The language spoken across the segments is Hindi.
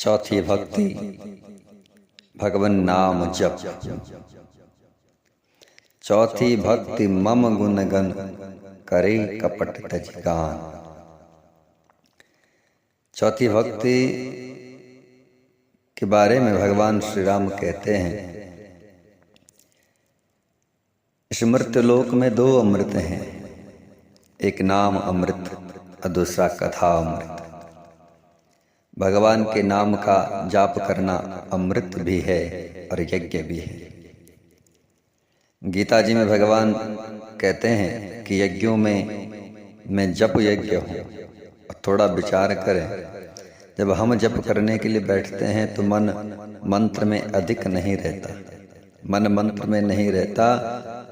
चौथी भक्ति भगवन नाम जप। चौथी भक्ति मम गुण गन करे कपट तज गान। चौथी भक्ति के बारे में भगवान श्री राम कहते हैं, इस मृत्यु लोक में दो अमृत हैं, एक नाम अमृत और दूसरा कथा अमृत। भगवान के नाम का जाप करना अमृत भी है और यज्ञ भी है। गीता जी में भगवान कहते हैं कि यज्ञों में मैं जप यज्ञ हूँ। थोड़ा विचार करें, जब हम जप करने के लिए बैठते हैं तो मन मंत्र में अधिक नहीं रहता, मन मंत्र में नहीं रहता,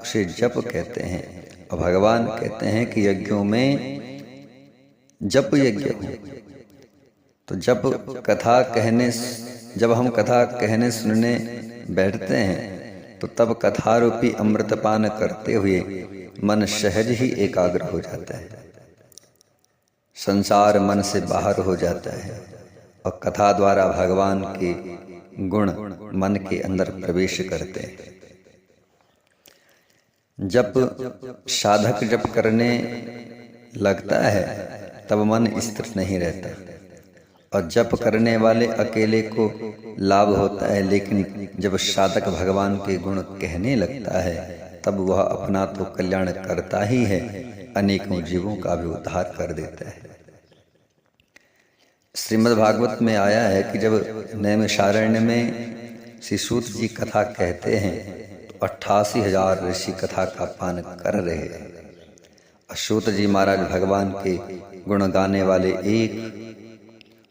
उसे जप कहते हैं। और भगवान कहते हैं कि यज्ञों में जप यज्ञ हूँ। तो जब हम कथा कहने सुनने बैठते हैं तो तब कथा रूपी अमृतपान करते हुए मन सहज ही एकाग्र हो जाता है, संसार मन से बाहर हो जाता है और कथा द्वारा भगवान के गुण मन के अंदर प्रवेश करते हैं। जब साधक जप करने लगता है तब मन स्थिर नहीं रहता और जप करने वाले अकेले को लाभ होता है, लेकिन जब साधक भगवान के गुण कहने लगता है तब वह अपना तो कल्याण करता ही है, अनेकों जीवों का भी उद्धार कर देता है। श्रीमद् भागवत में आया है कि जब नैमिषारण्य में श्री सूत जी कथा कहते हैं तो 88,000 ऋषि कथा का पान कर रहे हैं। सूत जी महाराज भगवान के गुण गाने वाले एक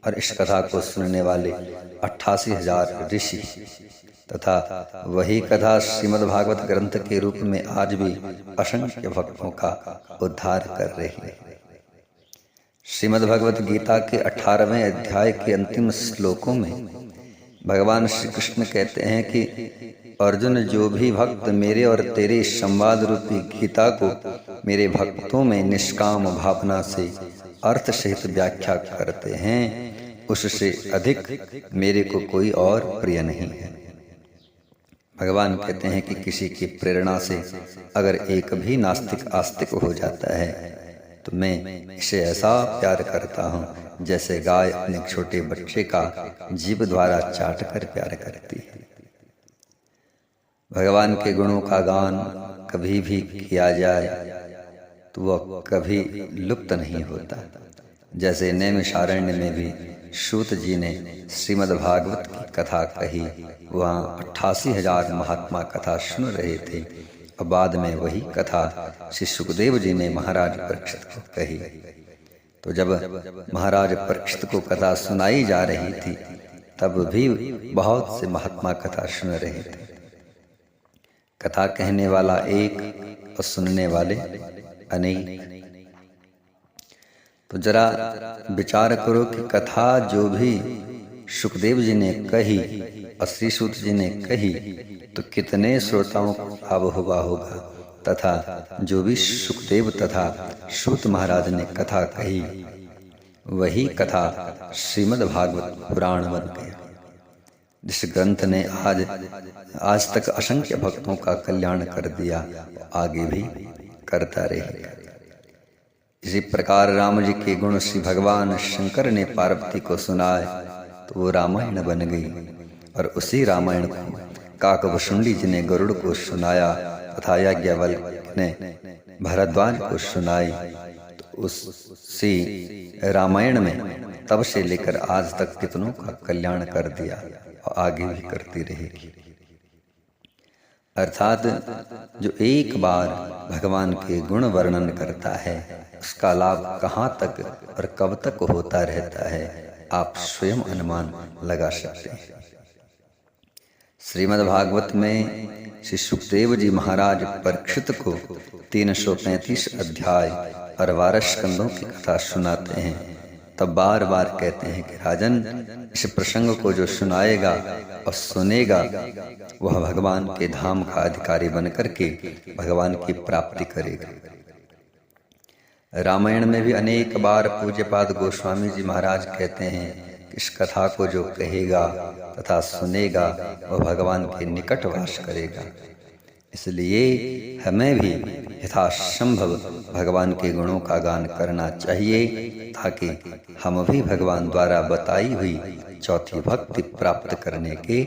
और इस कथा को सुनने वाले 88,000 ऋषि तथा वही कथा श्रीमद् भागवत ग्रंथ के रूप में आज भी असंख्य भक्तों का उद्धार कर रही है। श्रीमद् भगवत गीता के 18वें अध्याय के अंतिम श्लोकों में भगवान श्री कृष्ण कहते हैं कि अर्जुन, जो भी भक्त मेरे और तेरे संवाद रूपी गीता को मेरे भक्तों में निष्काम भावना से अर्थ सहित व्याख्या करते हैं, उससे अधिक मेरे को कोई और प्रिय नहीं है। भगवान कहते हैं कि किसी की प्रेरणा से अगर एक भी नास्तिक आस्तिक हो जाता है तो मैं इसे ऐसा प्यार करता हूँ जैसे गाय अपने छोटे बच्चे का जीभ द्वारा चाट कर प्यार करती है। भगवान के गुणों का गान कभी भी किया जाए तो वह कभी लुप्त नहीं होता। जैसे नैमिषारण्य में भी सूत जी ने श्रीमद् भागवत की कथा कही, वहाँ 88,000 महात्मा कथा सुन रहे थे और बाद में वही कथा श्री सुखदेव जी ने महाराज परीक्षित को कही। तो जब महाराज परीक्षित को कथा सुनाई जा रही थी तब भी बहुत से महात्मा कथा सुन रहे थे। कथा कहने वाला एक और सुनने वाले अनेक। तो जरा विचार करो कि कथा जो भी सुखदेव जी ने कही और श्री सूत जी ने कही तो कितने श्रोताओं को लाभ हुआ होगा, तथा जो भी सुखदेव तथा सूत महाराज ने कथा कही वही कथा श्रीमद् भागवत पुराण बन गया, जिस ग्रंथ ने आज तक असंख्य भक्तों का कल्याण कर दिया, आगे भी करता रहेगा। इसी प्रकार राम जी के गुण श्री भगवान शंकर ने पार्वती को सुनाए तो वो रामायण बन गई और उसी रामायण को काकभुषुंडी जी ने गरुड़ को सुनाया तथा याज्ञवल्क्य ने भरद्वाज को सुनाई। तो उसी रामायण में तब से लेकर आज तक कितनों का कल्याण कर दिया और आगे भी करती रहेगी। अर्थात जो एक बार भगवान के गुण वर्णन करता है उसका लाभ कहाँ तक और कब तक होता रहता है, आप स्वयं अनुमान लगा सकते हैं। श्रीमद् भागवत में श्री सुखदेव जी महाराज परीक्षित को 335 अध्याय और 12 स्कंदों की कथा सुनाते हैं, तब बार बार कहते हैं कि राजन, इस प्रसंग को जो सुनाएगा और सुनेगा वह भगवान के धाम का अधिकारी बनकर के भगवान की प्राप्ति करेगा। रामायण में भी अनेक बार पूज्यपाद गोस्वामी जी महाराज कहते हैं कि इस कथा को जो कहेगा तथा सुनेगा वह भगवान के निकट वास करेगा। इसलिए हमें भी यथासंभव भगवान के गुणों का गान करना चाहिए, ताकि हम भी भगवान द्वारा बताई हुई चौथी भक्ति प्राप्त करने के